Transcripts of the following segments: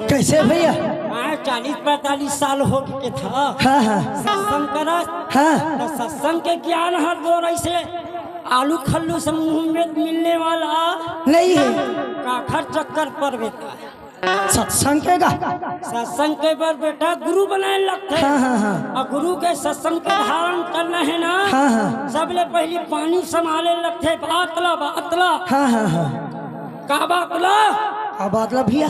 कैसे भैया? 40-45 साल हो गए था। हाँ हाँ सत्संग करा। हाँ तो सत्संग के ज्ञान हर दो ऐसे आलू खल्लू से मुंह में मिलने वाला नहीं है। काखर चक्कर पर बेटा सत्संग के गा सत्संग के पर बेटा गुरु बनाए लगते। हाँ हाँ हाँ और गुरु के सत्संग के धारण करना है ना। हाँ हाँ सबले पहले पानी संभाले लगते। बातला बातला हाँ हाँ हाँ का बातला अब बातला भैया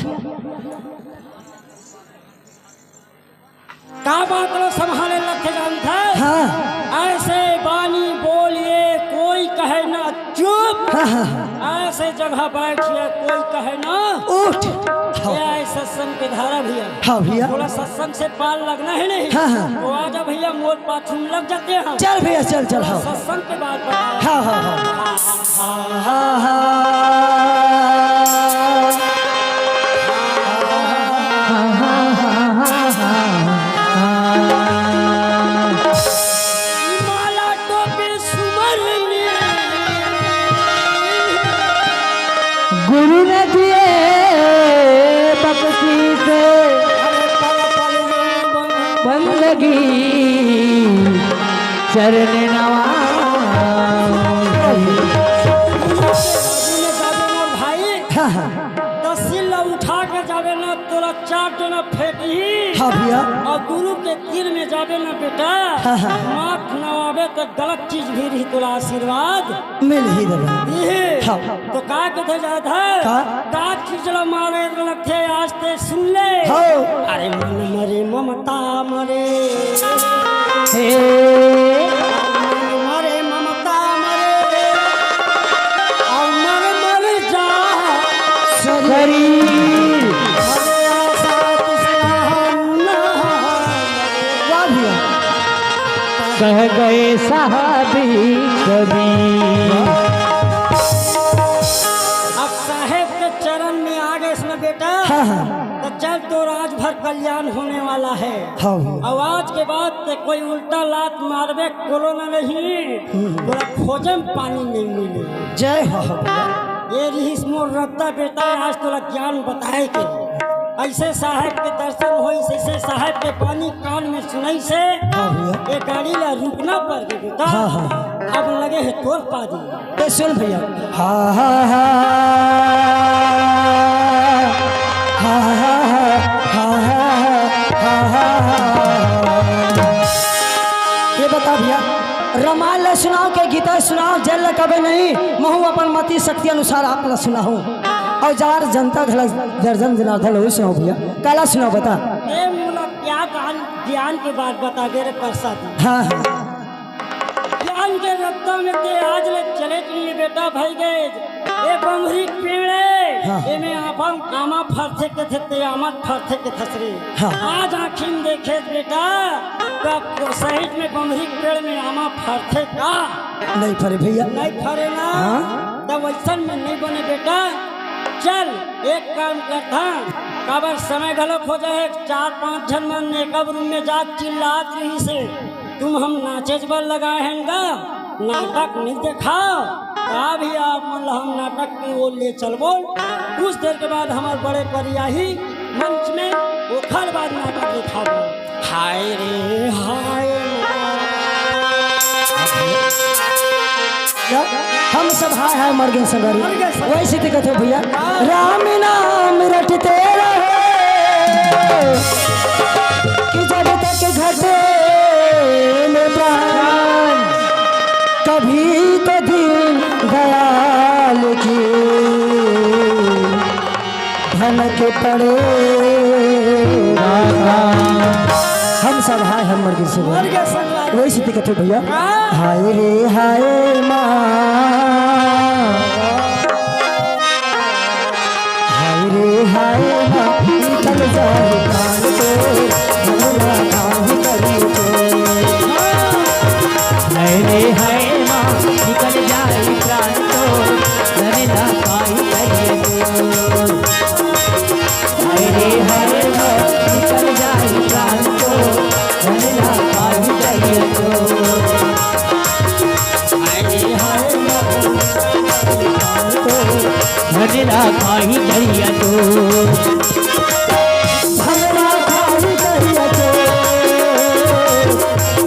का बातला संभाले लगते जानता है। हाँ ऐसे बानी बोलिए कोई कहे ना चुप। हाँ हाँ ऐसे जगह बैठिए कोई कहे ना उठ। ये सत्संग के धारा भैया। हाँ भैया थोड़ा सत्संग से पाल लगना है नहीं। हाँ हाँ तो आजा भैया मोर पाछूम लग जाते हैं। चल भैया चल चल। हाँ सत्संग के बाद बताओ। हाँ हाँ हाँ हाँ माला टोपी सुमर गुरु ने दिए बख्शी से बंदगी चरण भाई तहसील उठा के जावे ना तोरा चाट ना फेंकी। हाँ भैया और गुरु के तीर में जावे ना बेटा माथ नवावे तो गलत चीज भी रही तोरा आशीर्वाद मिल ही दबा हाँ तो का कहते जाता है का चीज मारे लगते आज ते सुन ले। हाँ अरे मन मरे ममता मरे मरे ममता मरे और मर मर जा शरीर कह गए साहबी कभी। अब साहेब के चरण में आ गए इसमें बेटा। हाँ हाँ तो चल तो राज भर कल्याण होने वाला है। हाँ आवाज के बाद ते कोई उल्टा लात मारवे कोलो न नहीं पूरा खोजे में पानी नहीं मिले। जय हो ये रही मोर रत्ता बेटा आज तोला ज्ञान बताए के ऐसे साहेब के दर्शन हो ऐसे साहेब के पानी कान में सुनाई से ये गाड़ी ला रुकना पड़ गई बेटा। हाँ हाँ अब लगे है तोड़ पा दी। ये सुन भैया हाँ हाँ हाँ हाँ हाँ हाँ हाँ। ये बता भैया रामायण ला सुनाओ के गीता सुनाओ जल कभी नहीं महू अपन मति शक्ति अनुसार आप ला सुनाओ और जार जनता दर्जन जनार्दन हो सुनाओ भैया काला सुनाओ बता। ये मुला क्या ज्ञान के बाद बता दे रे प्रसाद। हाँ ज्ञान के रत्ता में ते आज ले चले लिए बेटा भाई गए ये बमरी पेड़े हाँ। ये में आपन आमा फरथे के थे ते आमा फरथे के थसरे। हाँ। आज आँखिन देखे बेटा तो सहित में बमरी पेड़ में आमा फरथे का नहीं फरे भैया नहीं फरे ना। हाँ। तब वैसन में नहीं बने बेटा। चल एक काम करता कबर समय गलत हो जाए 4-5 जन मन एक रूम में जा चिल्लात रही से तुम हम नाचे बल लगाए हैं गा नाटक नहीं दिखाओ का भी आप मतलब हम नाटक की ओर ले चल बोल। कुछ देर के बाद हमारे बड़े परियाही मंच में वो खर बाद नाटक दिखाओ। हाय रे हाय हम सब हाय हाय मर गए संगारी वैसे दिक्कत हो भैया। राम नाम रटते रहे कि जब तक घटे में प्राण कभी तो दिन दयाल की धन के पड़े हम सब हाय हमर के से मर गया संगवारी वही से दिक्कत है भैया हाँ। हाय रे हाय माँ हाय रे हाय माँ निकल जाए प्राण तो भला काहे करी तो हाय रे हाय माँ निकल जाए प्राण तो धरना काहे करिए तो हाय रे हाय माँ निकल जाए प्राण तो धरना काहे करिए तो हाय रे हाय माँ धरना काहे करिए तो भला काहे करी तो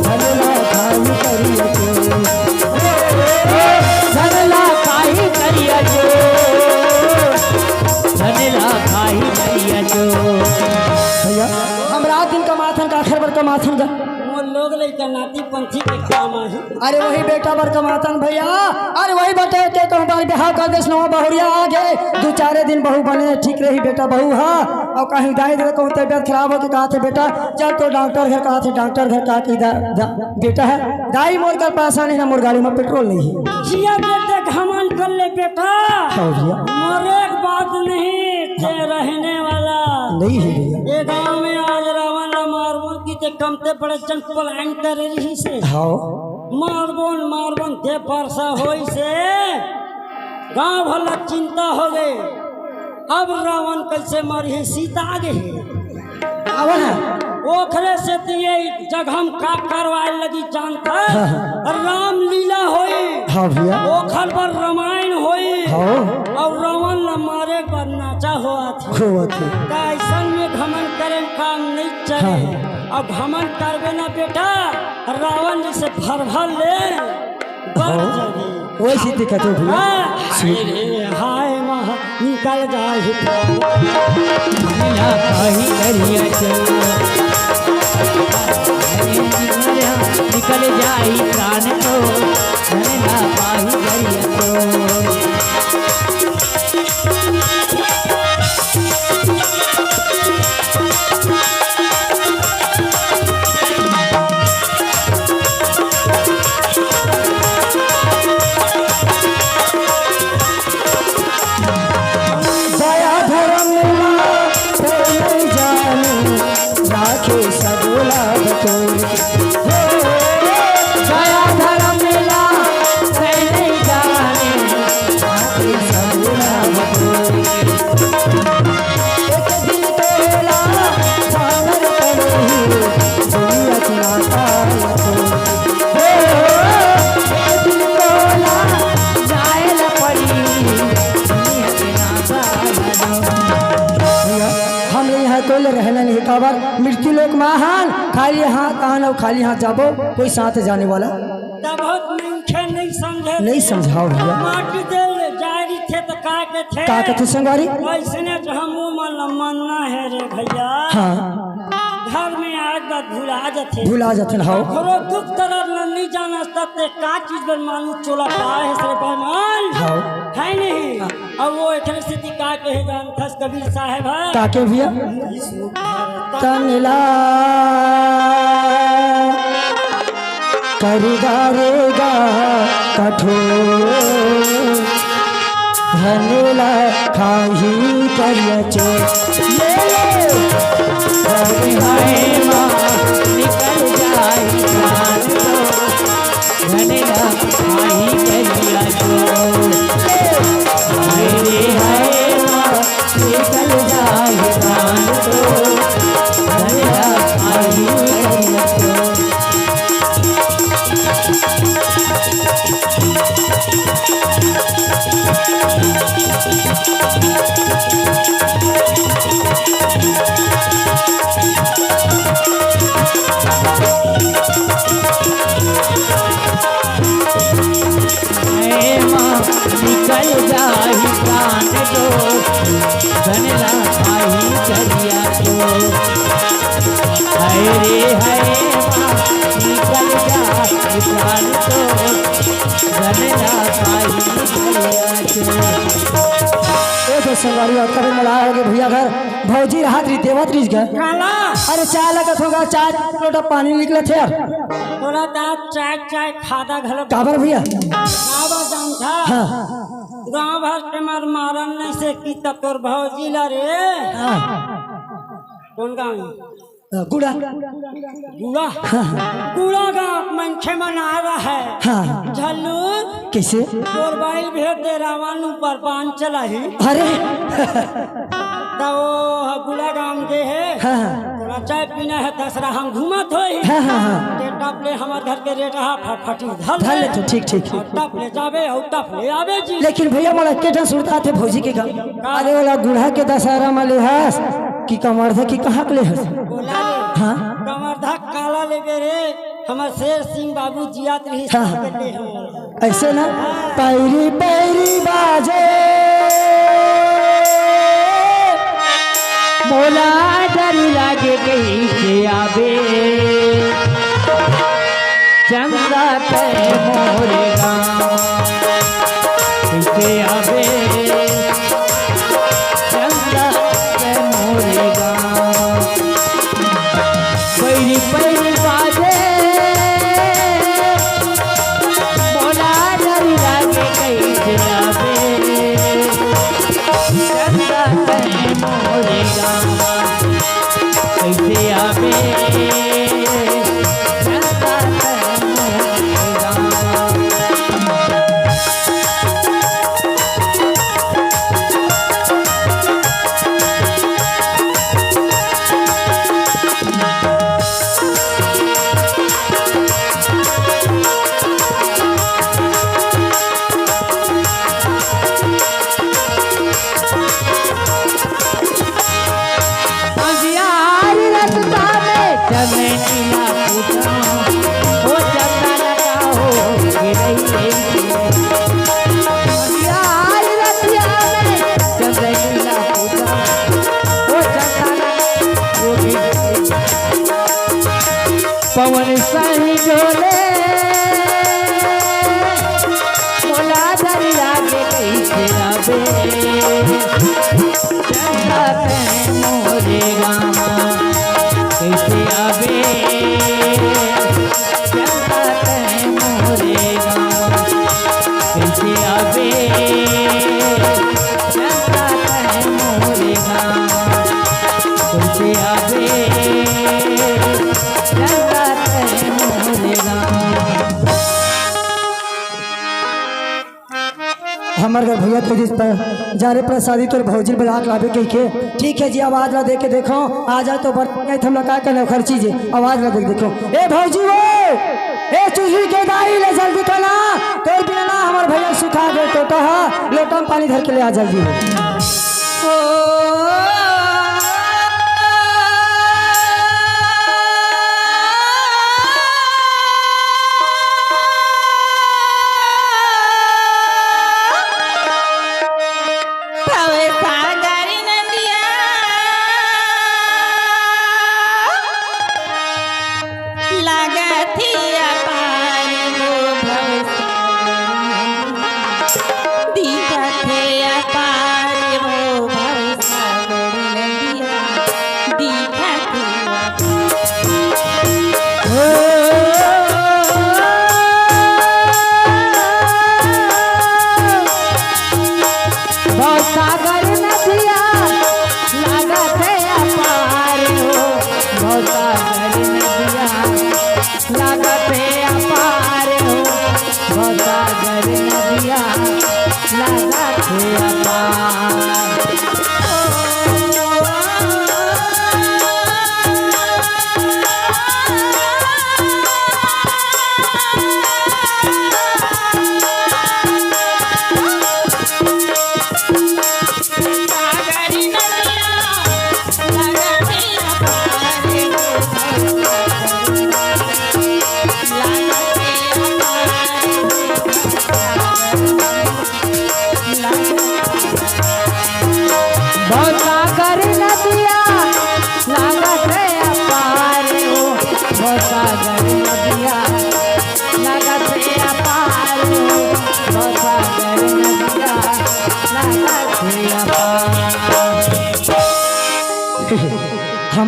भला काहे करी तो धनला काहे करिया जो धनला काहे करिया जो भैया हम रात दिन का माथन का आखिर बर का माथन का वो लोग लइका नाती पंथी के काम है अरे वही बेटा बर का माथन भैया अरे वही बेटे के कहूँ बार बिहाव कर देश नवा बहुरिया आ गए 2-4 दिन बहू बने ठीक रही बेटा बहू हा और कहीं दाई दे कहूँ तबियत खराब हो के कहा थे बेटा चल तो डॉक्टर घर कहा थे डॉक्टर घर कहा कि बेटा है दाई मोर कर पैसा नहीं ना मोर गाड़ी में पेट्रोल नहीं है जिया बेटे घमन कर ले बेटा हाँ भैया मरे एक बात नहीं थे रहने वाला नहीं है भैया ये गांव में आज रावण मारबोन की ते कमते पड़े जन पलायन कर रही से हाँ मारबोन दे परसा होई से गांव भला चिंता हो गए अब रावण कैसे मरी है सीता आगे है अब है ओखरे से दिए जगह हम का करवाए लगी जानता राम लीला होई हाँ भैया ओखर पर रामायण होई हाँ और रावण ल मारे पर नाचा हुआ था हुआ थे ऐसा में घमन करे काम नहीं चले अब घमन करबे ना बेटा रावण से भर ले बढ़ जाए वैसी दिक्कत है भैया हाय माँ निकल जाए धनला काहे करिया जो निकल जाए प्राण तो धनला काहे करिया तो दया धर्म नहीं जाने राखे सगुला दया धर्म मिला से नहीं जाने राखे सगुला एक दिन तोला सागर करोही दुनिया चलाता एक दिन तोला जायल पड़ी दुनिया के नाता हम यहाँ कोई रहना नहीं काबर मृत्यु लोक महान खाली हाथ आन और खाली हाथ जाबो कोई साथ जाने वाला तब बहुत नहीं समझे नहीं समझाओ भैया माटी दे जारी थे तो का के थे का कहते संगारी ऐसने जो हम मन्ना है रे भैया हाँ घर में आज बात भुला जाते हाओ घरो दुख तरह नहीं जाना सकते का चीज पर मालूम चोला पाए है सर बेमान हाओ है नहीं अब वो एक स्थिति का के जान थस कबीर साहब है काके भैया तनला करिगारेगा कठोर धनला खाही करिया चो हाय माँ निकल जाए प्राण तो धनला काहे करिया जो हाय रे हाय माँ निकल जाए प्राण तो धनला काहे करिया जो निकल जाहि प्राण तो धनला काहे करिया तो हाय रे हाय निकल जाहि प्राण तो धनला काहे करिया तो संगारी और कभी मिला हो गए भैया घर भौजी हाथ री देवत रिज गए काला अरे चाय लगत होगा, चाय लोटा पानी निकले थे यार। थोड़ा दाँत चाय चाय खादा घलो काबर भैया? गावा जान था हाँ गाँव भर के मार मारन नहीं से की तब तोर भौजी ला रे। हाँ कौन गाँव? गुड़ा। गुड़ा गुड़ा गाँव मनखे मना रहा है। हाँ झल्लू कैसे? तोर बाइल भेज दे रावण ऊपर पान चला ही अरे तो वो गुड़ा गाँव के है। हाँ थोड़ा चाय पीना है दसरा हम घूमत हो ही हाँ हाँ हाँ टप ले हमार घर के रेट फटी धर ले तू, ठीक ठीक। टप ले जावे और टप ले आवे जी। लेकिन भैया मोला केटा सुनता थे भौजी के गाँव। अरे वाला गुड़ा के दशहरा में लिहास कि कमर था कि कहाँ के लिहास? बोला रे हाँ कमरधा काला ले गए रे हमार शेर सिंह बाबू जियात रही हाँ। ले हम ऐसे ना पैरी पैरी बाजे मोला डर लागे कहीं से आवे चंदा के मोरे गाँव कैसे आवे चंदा के मोरे गाँव पैरी पैरी बाजे मोला डर लागे कहीं से आवे चंदा के मोरे गाँव कैसे आवे चंदा के मोरे गाँव अंधियार रस्ता में चले नीला पूछा हो चंदा लगा हो गिरई अंधियार रस्ता में चले नीला पूछा हो चंदा लगा हो गिरई पवन सही डोले मोला डर लागे कैसे आवे चंदा के मोरे गाँव कैसे आवे चंदा के मोरे गाँव कैसे आवे चंदा के मोरे गाँव कैसे आवे चंदा के मोरे गाँव हमारे घर भैया तो पर जा रहे प्रसादी तो भौजी बुला के लावे कही के। ठीक है जी, आवाज ला दे के देखो आ जाए तो बर्तन हम लगा के खर चीज आवाज ला दे के देखो। ए भौजी वो ए चूल्ही के दाई ले जल्दी खाना तो बिना ना हमारे भैया सुखा दे तो लोटा में पानी धर के ले आ जल्दी। सागर नदिया लागत अपार हो सागर नदिया लागत अपार हो सागर नदिया लागत अपार la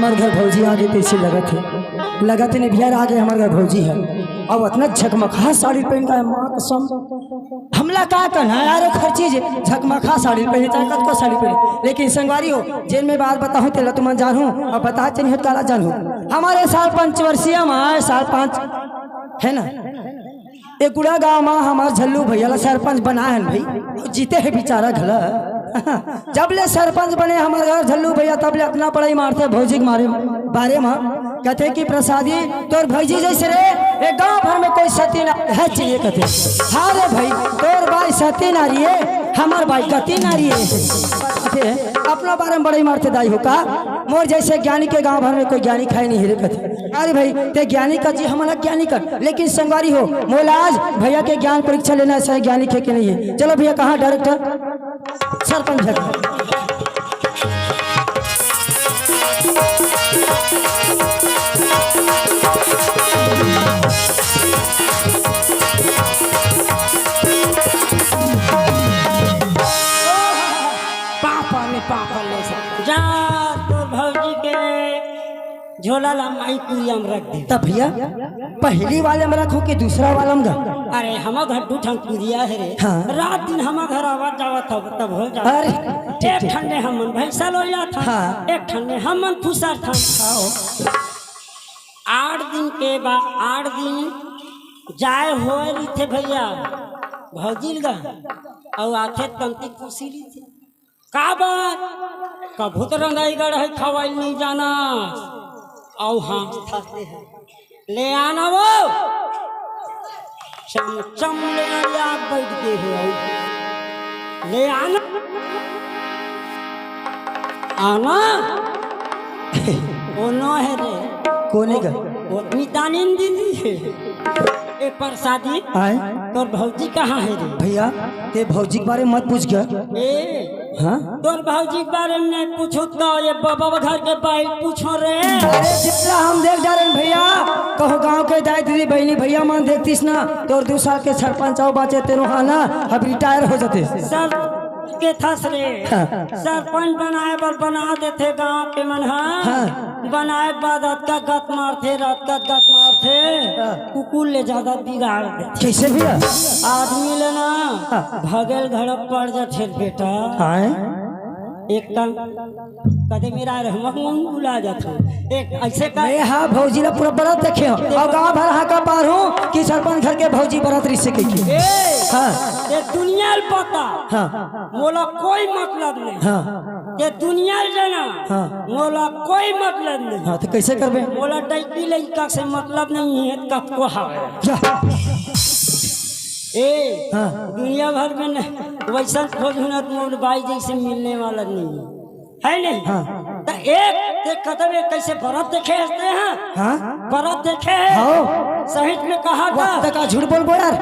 हमारे घर भौजी आगे पीछे लगत नहीं भैया आगे हमारे घर भौजी है। अब इतना झकमखा साड़ी पहन का है माँ कसम हमला का करना है यार हर चीज झकमखा साड़ी पहने चाहे कत को साड़ी पहने लेकिन संगवारी हो जेल में बात बताऊँ तेला तुम जानू और बता चलिए काला जानू हमारे साल पंचवर्षीय माँ साल 5 है ना एक गुड़ा गाँव में हमारे झल्लू भैया सरपंच बना है भाई जीते है बेचारा घला जब ले सरपंच बने हमारे घर झल्लू भैया तब ले अपना पढ़ाई मारते भौजी के मारे बारे में कहते कि प्रसादी तोर भौजी जैसे रे एक गांव भर में कोई सती ना है चाहिए कहते हाँ रे भाई तोर भाई सती नारी है हमार भाई कती नारी है अपना बारे में बड़ाई मारते दाई हो का मोर जैसे ज्ञानी के गांव भर में कोई ज्ञानी खाए नहीं रे कहते अरे भाई ते ज्ञानी का जी हमारा ज्ञानी कर लेकिन संगवारी हो मोलाज भैया के ज्ञान परीक्षा लेना ऐसा ज्ञानी खे के नहीं है। चलो भैया कहाँ डायरेक्टर सरपंच जा तो भौजी के झोला ला माई कुरिया में रख दे तब भैया पहली वाले में रखो कि दूसरा वाला में अरे हम घर दू ठन कुरिया है रे हाँ। रात दिन हम घर आवाज जावत तब हो जा अरे एक ठंडे हमन भैंसा लोया था हाँ। एक ठंडे हमन फुसा था 8 दिन के बाद 8 दिन जाए हो रही थे भैया भौजी गा और आथे तंती कुर्सी ली थे का बात कभू तो रंगाई गढ़ है खवाई नहीं जाना और हाँ ले आना वो चमचम ले आया बैठ के हो ले आना आना वो नो है रे कोने का वो मितानिन दीदी है ए प्रसादी आए तोर भौजी कहाँ है रे भैया ते भौजी के बारे में मत पूछ गया ए हाँ तोर भौजी के बारे में नहीं पूछो तो ये बाबा घर के बाइक पूछो रे अरे जितना हम देख जा रहे हैं भैया कहो गांव के दाई दीदी बहनी भैया मान देखतीस ना तो 2 साल के सरपंच आओ बाचे तेरो हाना अब रिटायर हो जाते सर के थस रे सरपंच बनाए पर बना देते गांव के मन हाँ। बनाए बाद का गत मारते रात का गत मारते कुकुर ले ज्यादा बिगाड़ देते कैसे भैया आदमी लेना भगल घर पड़ जाते बेटा आए एक काम कदे मेरा रहमत बुला जाता एक ऐसे का मैं हाँ भौजी ने पूरा बरात देखे हो और गाँव भर हाँ का पार हूँ कि सरपंच घर के भौजी बरात रिश्ते के हाँ ये दुनिया पता हाँ मोला कोई मतलब नहीं हाँ ये दुनिया जाना हाँ मोला कोई मतलब नहीं हाँ तो कैसे करबे मोला डैकी लड़का से मतलब नहीं है कब को हवे ए हाँ दुनिया भर में वैसा खोजना तुम्हारे भाई जैसे मिलने वाला नहीं है नहीं हाँ तो एक कदम कैसे बरत देखे हंसते हैं हाँ बरत देखे हाँ सहित में कहा था का झूठ बोल बोल यार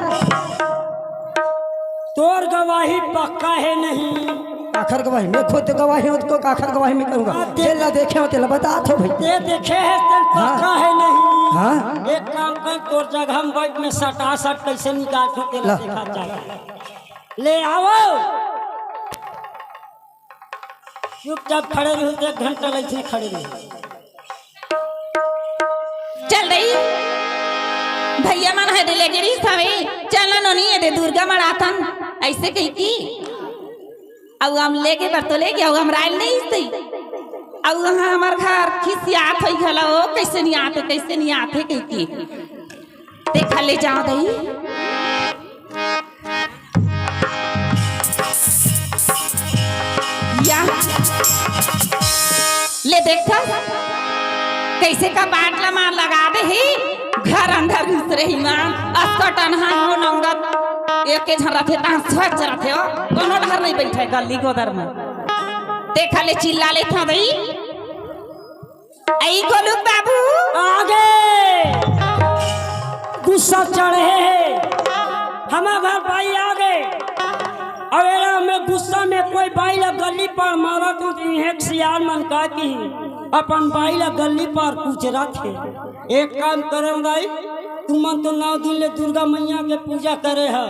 तोर गवाही पक्का है नहीं आखिर गवाही मैं खुद गवाही हूँ तो आखिर गवाही में करूँगा तेला देखे हो तेला बता तो भाई ते देखे है तेल पक्का है नहीं हाँ एक काम कर तोर जगह हम बैठ में सटा सट कैसे निकाल के तेला देखा चाहिए ले आओ चुपचाप खड़े रहो 1 घंटा लगे खड़े रहो चल रही भैया मन है ले गिरी सवे चलना नोनी है दे दुर्गा मराथन ऐसे कही की अब हम लेके बर तो लेके अब हम राइल नहीं सही अब वहाँ हमार घर खिसियात होई घला ओ कैसे नहीं आते कही की देखा ले जाओ दई या ले देखा कैसे का बाटला मार लगा दे ही घर अंदर घुस रही मां अस्कटन हां हो नंगत एक के झरा थे ता स्वच्छ रखे हो कोनो घर नहीं बैठे गली गोदर में देखा ले चिल्ला ले था दई आई गोलू बाबू आगे गुस्सा चढ़े हमारा घर भाई आगे अवेला में गुस्सा में कोई भाई ला गली पर मारा तो एक सियार मन का की अपन भाई ला गली पर कुछ रखे एक काम करेंगे तुम तो 9 दिन ले दुर्गा मैया के पूजा करे है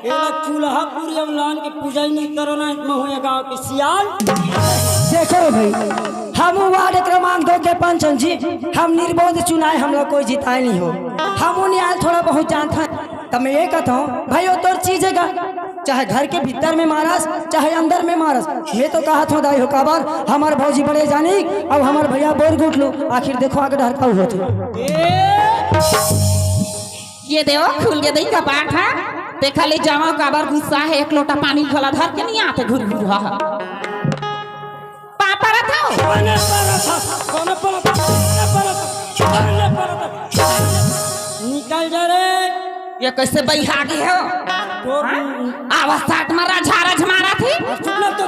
एला चूल्हा पूरी अमलान की पूजा ही नहीं करो ना इसमें होए गाँव के सियाल देखो भाई हम वार्ड क्रमांक 2 के पंचम जी, हम निर्बोध चुनाए, हम लोग कोई जिताए नहीं हो। हम उन्हें आज थोड़ा बहुत जानता है, तो मैं ये कहता हूँ भाई वो तोर चीजेगा, चाहे घर के भीतर में मारस चाहे अंदर में मारस। मैं तो कहा था दाई हो काबर हमार भौजी बड़े जानी, अब हमार भैया बोर गुट लो, आखिर देखो आगे ढरका हुआ थे। ये देखो खुल गया दही का पाठ है, देखा ले जावा काबर गुस्सा है, एक लोटा पानी खोला धर के नहीं आते घुर घुर रहा पापा रहा निकल जा रे। ये कैसे बैहागी हो आवाज साठ मारा झारा झमारा थी तो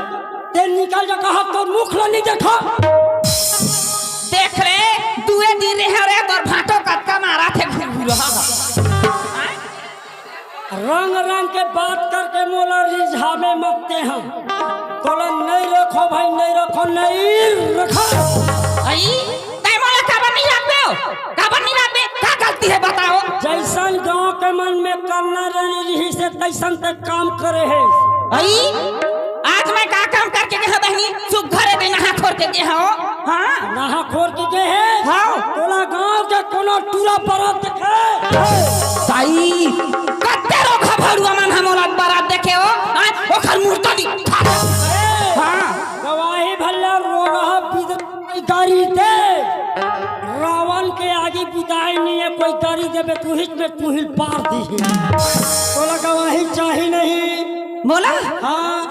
ते निकल जा, कहा तो मुख लो नहीं देखो। देख रे दुए दिन रहे रे तोर भाटो कटका मारा थे घुर घुर रहा रंग रंग के बात करके मोला रिझावे मत हम, तोला नहीं रखो भाई, नहीं रखो, नहीं रखो। आई तै मोला काबर नहीं रखबे हो, काबर नहीं रखबे, का गलती है बताओ। जैसन गांव के मन में करना रही से तैसन तक काम करे है। आई आज मैं का काम करके गया बहनी, सुघरे दे नहा खोर के गया हो। हां नहा खोर के गए है। हां तोला गांव के कोनो टूरा बरात देखे ताई कत्ते रो खबरुआ मन हमोला बारात देखे हो, आज ओखर मूर्ति दी। हां गवाही भल्ला रोगा बिद गाड़ी दे, रावण के आगे बिताई नहीं है कोई गाड़ी देबे, तू हिच में तू हिल पार दी। तोला गवाही चाहिए नहीं मोला, हाँ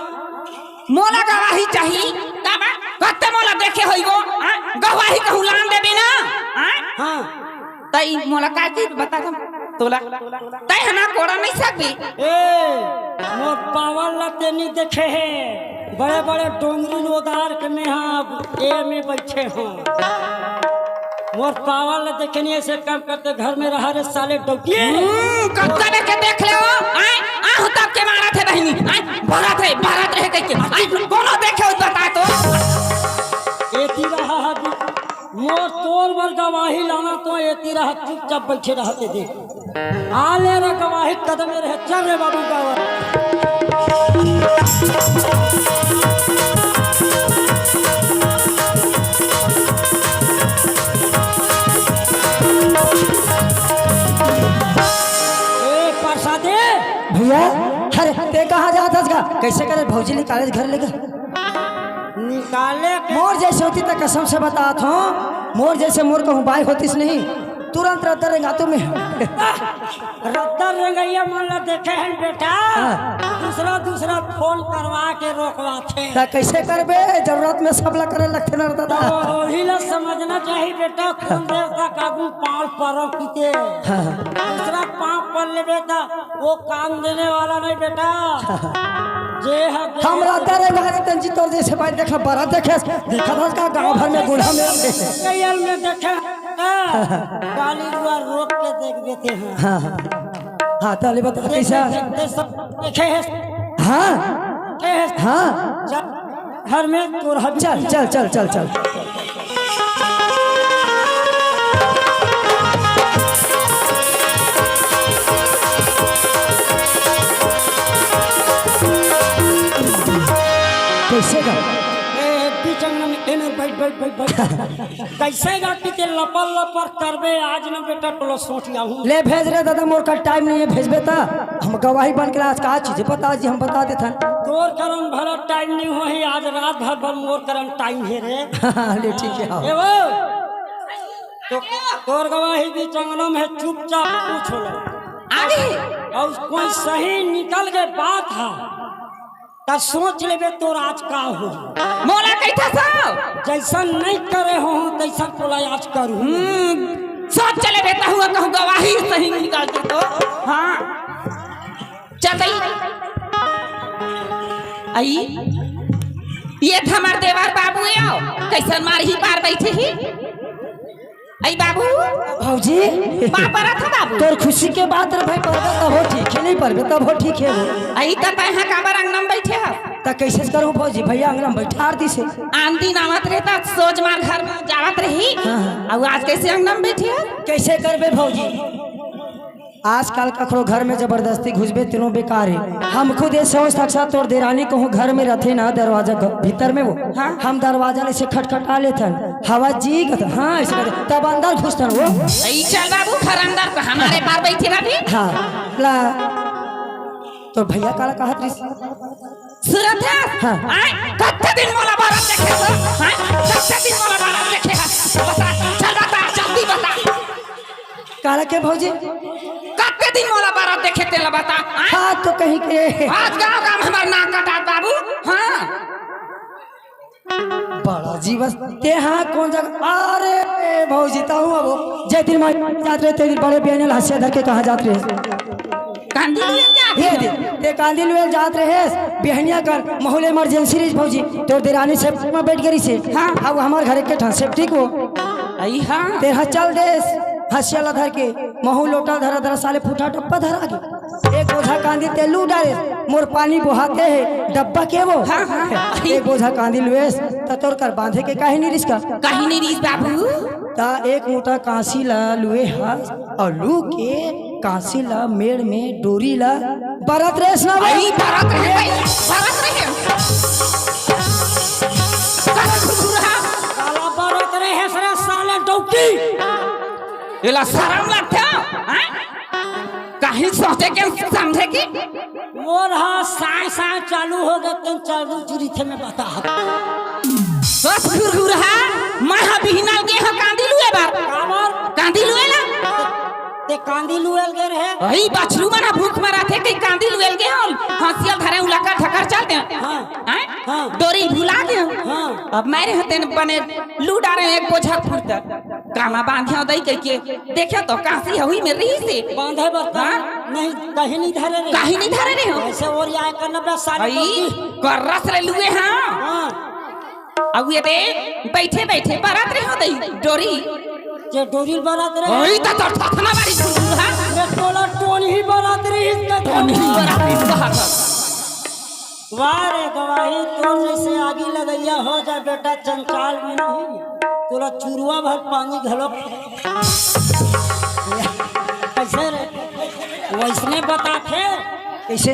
मोला गवाही चाहिए तब कत्ते मोला देखे होइबो, गवाही कहू लान देबे ना। हाँ तई मोला का चीज बता दम तोला, तई हना कोड़ा नहीं सकबी। ए मोर पावर लते नहीं देखे है, बड़े बड़े डोंगरी नोदार के में हाँ ए में बैठे हो। मोर पावर ल देखे नहीं, ऐसे काम करते घर में रहा रे साले डौकिए। कत्ता के देख ले हो, आय आहु तब के मारा थे बहनी, आय बारात रहे के आय कोनो देखे हो बता तो। एती रहा मोर तोर बर गवाही लाना तो एती रहा, चुपचाप बैठे रहते देख आले रे गवाही कदम रहे। चल रे बाबू गवाही भैया अरे ते कहाँ जाता का, कैसे करे भौजी निकाले घर लेकर निकाले मोर जैसे होती तो कसम से बतात हूँ, मोर जैसे मोर कहूँ बाई होतीस नहीं, तुरंत रद्दा रेंगा तुम्हें रद्दा रेंगैया मान ला देखे हैं बेटा। दूसरा दूसरा फोन करवा के रोकवा थे, तो कैसे करबे, जरूरत में सब ला करे लगते ना दादा। वही ला समझना चाहिए बेटा, कौन देवता काबू पाँव पर पीते, दूसरा पाँव पर ले बेटा वो काम देने वाला नहीं बेटा। जे है हम रद्दा रेंगा तंजी तोर जैसे बाई देखा बड़ा देखे देखा था का गांव भर में बूढ़ा में देखे गाली रुआ रोक के देख देते हैं। हाँ हाँ ताली बता कैसा देखे है। हाँ हाँ घर में तोरा चल चल चल चल चल कैसे का कैसे गाटी के लपर लपर करबे आज न बेटा टोलो सोच हूँ। ले भेज रहे दादा, मोर का टाइम नहीं है, भेजबे ता हम गवाही बन के आज का चीज बता जी, हम बता देते हैं। तोर करन भला टाइम नहीं हो ही, आज रात भर भर मोर करन टाइम है रे। ले ठीक है ए वो तो तोर गवाही भी चंगनों में चुपचाप पूछ लो आगे और कोई सही निकल के बात है तो सोच लेबे तोर आज का हो। मोला कैथा सो जैसा नहीं करे हो तैसा तोला आज करूँ। सोच चले बेटा हुआ कहूँ गवाही सही निकाल दे तो। हाँ चल आई ये हमार देवर बाबू आओ कैसन मार ही पार बैठे ही आई बाबू भौजी पापा रहा था बाबू तोर खुशी के बात रे भाई पड़बे तब हो ठीक है, नहीं पड़बे तब हो ठीक है। आई तब यहाँ काबर अंगनम बैठे हो तो कैसे करूँ भौजी, भैया अंगना में बैठार दी से आंधी नावत रहता सोच मार घर में जावत रही और आज कैसे अंगनम बैठे हो। कैसे करबे भौजी, आजकल कखरो घर में जबरदस्ती घुसबे तीनों बेकार है। हम खुद ये सोच सकता तोर देरानी कहूँ घर में रहते ना दरवाजा भीतर में वो हम दरवाजा से खटखटा लेते हवा जी हाँ ऐसे करते तब अंदर घुसते वो। ई चल बाबू घर अंदर तो हमारे पार बैठे रही। हाँ ला तो भैया काला कहा सूरत है हाँ। कत्ते दिन मोला बारात देखे हो कत्ते दिन मोला बारात देखे बता चल बता जल्दी बता काला के भौजी कत्ते दिन मोला बारात देखे तेला बता। हाँ तो कहीं के आज गाँव गाँव हमार नाक कटा बाबू। हाँ बड़ा जीवस ते हाँ कौन जगह अरे भौजी तो हूँ अब जय दिन मार जाते रहे ते दिन बड़े बहने हंसिया धर के कहाँ जाते रहे कांदी हे दे ते कांदी लुएल जात रहे बिहनिया कर माहौल इमरजेंसी रही भौजी तो देरानी से में बैठ गई से हाँ अब हमार घर के ठान से ठीक हो आई। हाँ ते चल देस हंसिया धर के महू लोटा धरा धरा साले फूटा टप्पा धरा के एक बोझा कांदी तेलू डाले मोर पानी बुहाते है डब्बा के वो हाँ, हाँ। एक बोझा कांदी लुएस तोर कर बांधे के काहे नहीं रिस्का कहीं नहीं रीस बाबू ता एक मोटा कांसी ला लुए हाथ और लू के कांसी ला मेड़ में डोरी ला बरत रेस ना भाई बारात रहे भाई बारात रहे काला बारात रहे सरा साले डौकी एला शर्म लगता कहीं सोचे के समझे की मोर हाँ साय साय चालू हो गए तुम चालू चुरी थे में बता बस गुरगुरहा महा बिहनल के ह कांदी लुए बार काबर कांदी लुए ना ते कांदी लुएल गए रहे वही बछरू मना भूख मरा थे कई कांदी लुएल के हल हंसियल धरे उलाका ठकर चलते हाँ। हैं हाँ। डोरी भुला गए हाँ। अब मेरे हते बने लू डारे एक बोझा फुरता कामा बांधिया दई कह के देखे तो कासी हुई में रही से बांधे बता हाँ? नहीं कहीं नहीं धरे रे काहे नहीं धरे रे हो ऐसे और या करना बड़ा साले भाई कर्रस रे लुए हां हाँ अब ये दे बैठे बैठे बारात रे हो दई डोरी जे डोरी बारात रहे ओई त तो थथना बारी गुरगुरहा मैं तोला टोन ही बारात रही इसका नहीं बारात बाहर वाह रे गवाही तोर जैसे आगी लगैया हो जाए बेटा चंचाल में नहीं तोला चुरुआ भर पानी घलो कैसे रे वैसने बता थे कैसे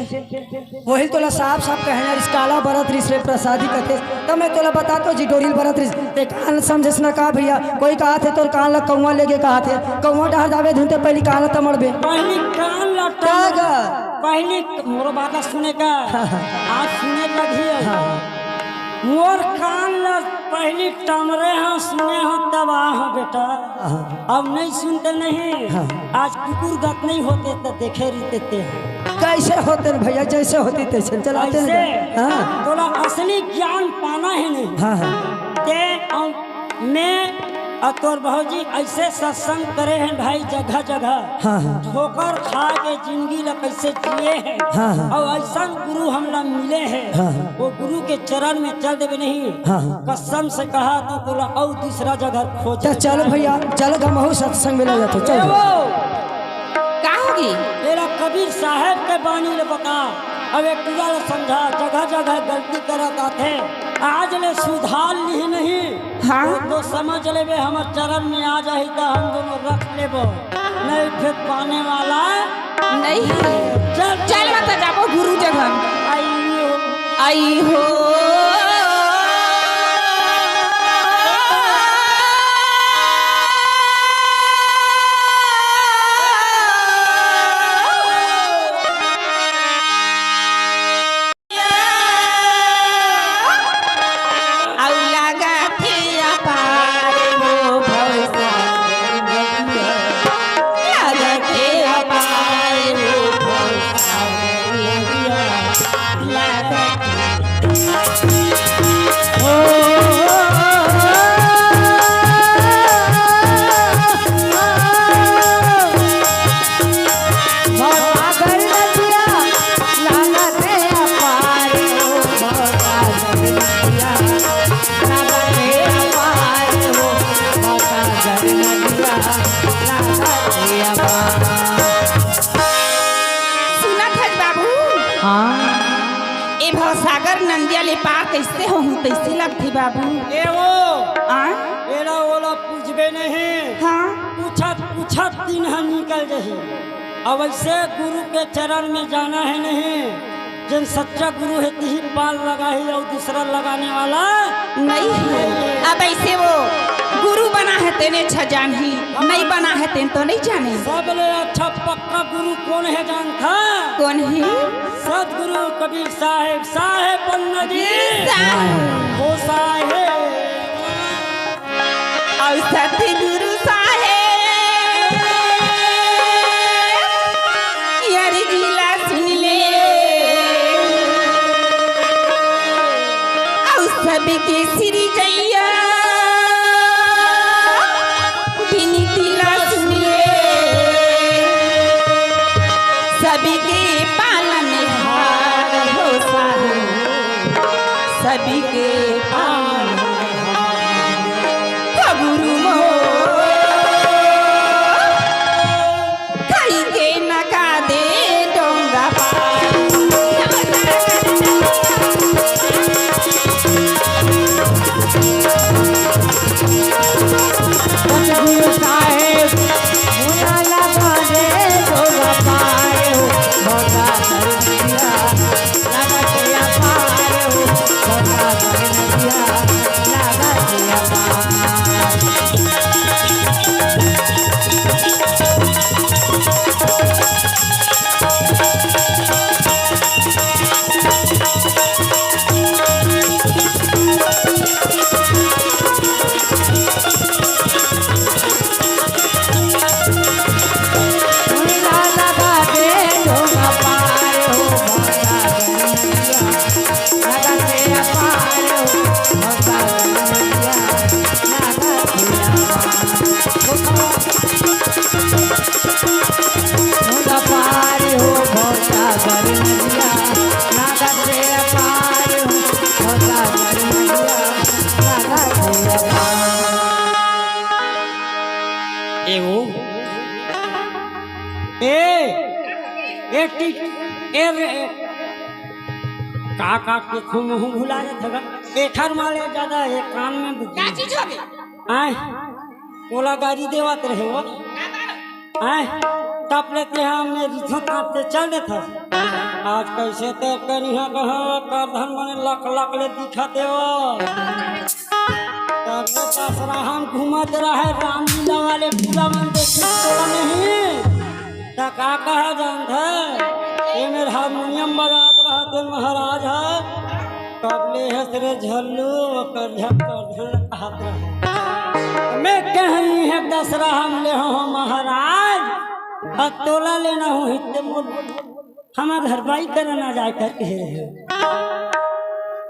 वही तोला साफ साफ कहना इस काला बरत रिस रे प्रसादी कहते तब मैं तोला बताता जी डोरिल बरत रिस ते कान समझस ना का भैया कोई कहा थे तोर कान ला कौवा लेके कहा थे कौवा डहर जावे धुनते पहली कान ला तमड़बे पहली कान लटा का पहली मोर बात सुने का आज सुने का भी है मोर कान ला पहली टमरे हाँ सुने हाँ तब हाँ बेटा अब नहीं सुनते नहीं आज कुकुर गत नहीं होते तो देखे रहते हैं कैसे होते न भैया जैसे होती तैसे चलाते ऐसे न हाँ तोला असली ज्ञान पाना है नहीं हाँ हाँ ते मैं और तोर भौजी ऐसे सत्संग करे हैं भाई जगह जगह हाँ हाँ ठोकर खा के जिंदगी ला कैसे जिए हैं हाँ, हाँ। और ऐसा गुरु हमला मिले हैं हाँ, हाँ। वो गुरु के चरण में चल देवे नहीं हाँ, हाँ। कसम से कहा तो तोला और दूसरा जगह खोज चल भैया चल गमहू सत्संग मिला जाते चल का होगी तेरा कबीर साहब के बानी ले बता अब एक पूरा समझा जगह जगह गलती करत आते आज ले सुधार ली नहीं हाँ। तो समझ ले वे हमार चरण में आ जाए तो हम दोनों रख लेबो नहीं फिर पाने वाला नहीं चल चल मत जाबो गुरु जगह आइयो आई हो सागर नंदिया ले पार कैसे हो तैसे लगती बाबू ए वो आ एला ओला पूछबे नहीं हाँ पूछत पूछत दिन हम निकल रही अवश्य गुरु के चरण में जाना है नहीं। जिन सच्चा गुरु है ही पाल लगा है और दूसरा लगाने वाला नहीं है। अब ऐसे वो गुरु बना है तेने छजान ही, नहीं बना है तेन तो नहीं जाने। सबले अच्छा पक्का गुरु कौन है जानता? कौन है? सदगुरु कबीर साहेब, साहेब पन्ना जी वो साहेब और सतगुरु साहेब यार जिला सुन ले और सबके श्री जैया विनीतिला सुन ले, सबके पालनहार हो साहेब, सबके पालनहार गुरु मो कई के नका दे डोंगा सतगुरु साहेब मुना लगा दे डोंगा पार हो भोगा कर दिया लगा दिया पार हो भोगा कर दिया लगा दिया पार। मुना लगा दे डोंगा पार हो भोगा कर दिया लगा दिया पार हो भोगा कर दिया लगा दिया मुना पार हो भोगा कर दिया लगा दिया पार हो भोगा कर दिया लगा दिया पार। एवो का के खून मुंह भुला जाता एक हर माले ज्यादा एक कान में क्या चीज होगी? आए ओला गाड़ी देवत रहे वो आए तब लेते हमने रिझो काटते चल देता आज कैसे तो करिहा कहा करधन मने लक लक ले दिखाते हो तब पासरा हम घूमत रहे रामलीला वाले पूरा मन देखे तो नहीं तो का कहा जानत है ये मेरे हारमोनियम बजात रहते महाराज है कबले हसरे झल्लू कर झक्कर हाथ रहे मैं कहनी है दसरा हम ले हो महाराज और तोला लेना हो हित्ते मोल हमार हरबाई करना जाए करके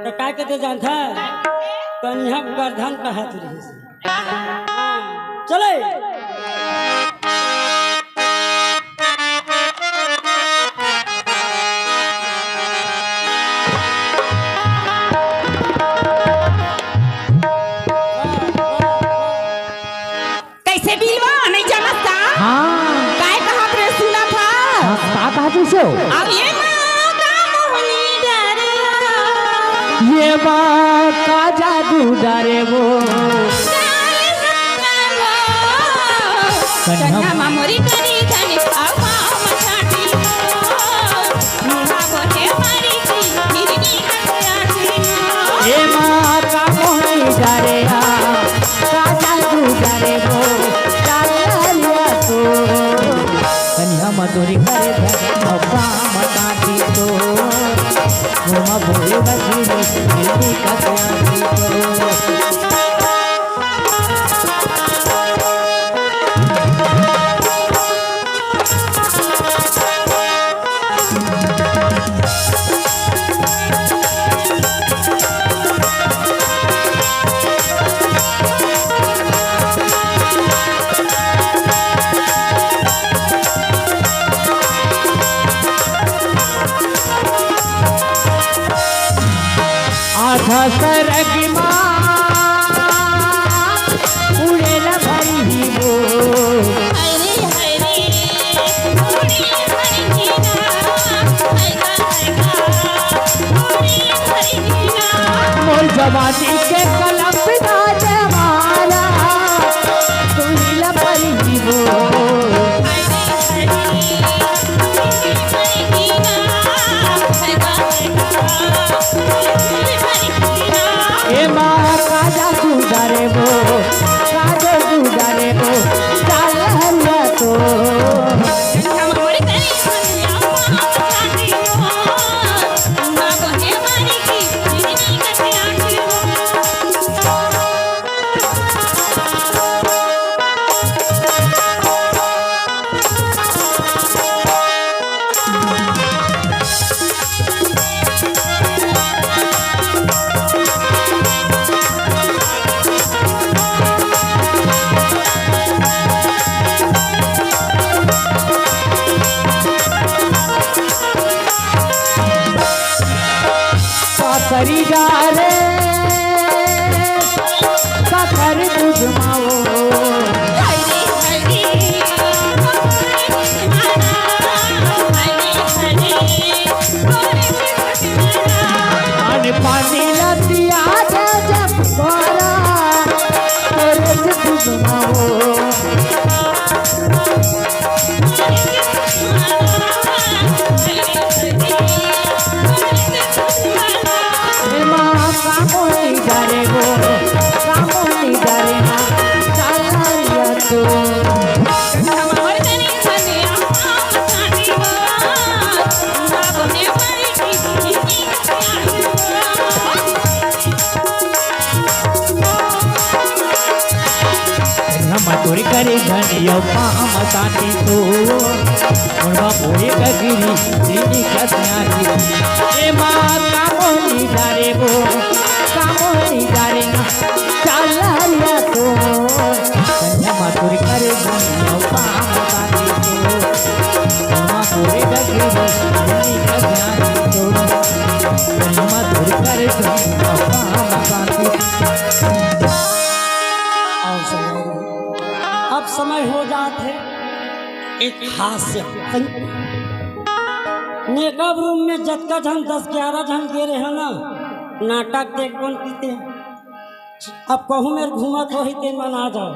तो क्या कहते जानता है कन्या गर्धन का हाथ रही चले कैसे बिलवा नहीं जानता? हाँ काय कहा रे सुना था? का कहा से अब ये माँ का मोहनी डरे ये माँ का जादू डरे वो कन्या मामोरी करी धनी अब मचाटी मुहा बोले मारी की निरगी हथियार ये माँ का मोहनी डरे का जादू डरे वो डाल लिया तो कन्या मधुरी करे अब्बा मचाटी तो घुमा भोले बजी दिल्ली का त्यागी तो आधा सरग माँ उड़ेला भरी ही वो हरे हरे थोड़ी हरी नीना हैगा थोड़ी हरी नीना मोर जवानी के कलम ना जवाना तुहिला भरी ही वो हरे हरे करी जा रे सकर तुझमाओ पानी लतिया जब कोरा तेरे से तुझमाओ मटोरी करे धनिया पाम तानी तो मुड़वा मोरे कगिरी दीनी कसनारी ए मां कामोनी दारे वो कामोनी दारे ना चालारिया तो धनिया मटोरी करे धनिया पाम तानी तो मुड़वा मोरे कगिरी दीनी कसनारी तो धनिया मटोरी करे धनिया पाम तानी अब समय हो जाते एक हास्य मेकअप रूम में जतका जन 10-11 जन दे रहे हैं ना नाटक देख कौन पीते अब कहूँ मेरे घूमत हो ही ते मन आ जाओ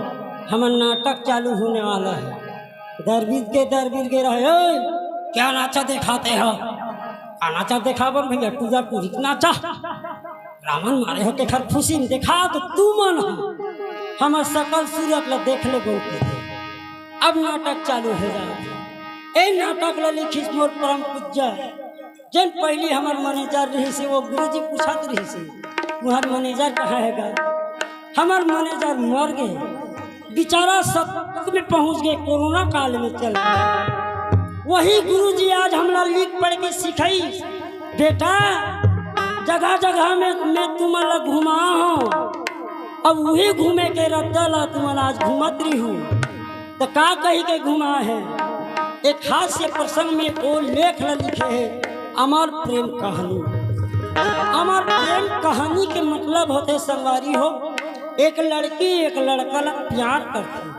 हमारा नाटक चालू होने वाला है दरबीर के रहे "ओए, क्या नाचा दिखाते हो क्या नाचा दिखावर भैया पूजा पूरी नाचा रावण मारे हो के घर खुशी में दिखा तो तू मन हो हमार सकल सूरत ला देख ले बोलते थे अब नाटक चालू हो जाए ए नाटक ला लिखी मोर परम पूज्य जन पहली हमार मैनेजर रही से वो गुरुजी पूछत रही से तुम्हार मैनेजर कहाँ है गा हमार मैनेजर मर गए बेचारा सब में पहुंच गए कोरोना काल में चल वही गुरुजी आज हमरा लिख पढ़ के सिखाई बेटा जगह जगह में मैं तुम्हारा घुमा हूँ अब वही घूमे के रद्दला तुम्हारा आज घूमत रही हूँ तो का कही के घुमा है एक हास्य प्रसंग में वो लेख लिखे है अमर प्रेम कहानी अमर प्रेम कहानी के मतलब होते संगवारी हो एक लड़की एक लड़का प्यार करती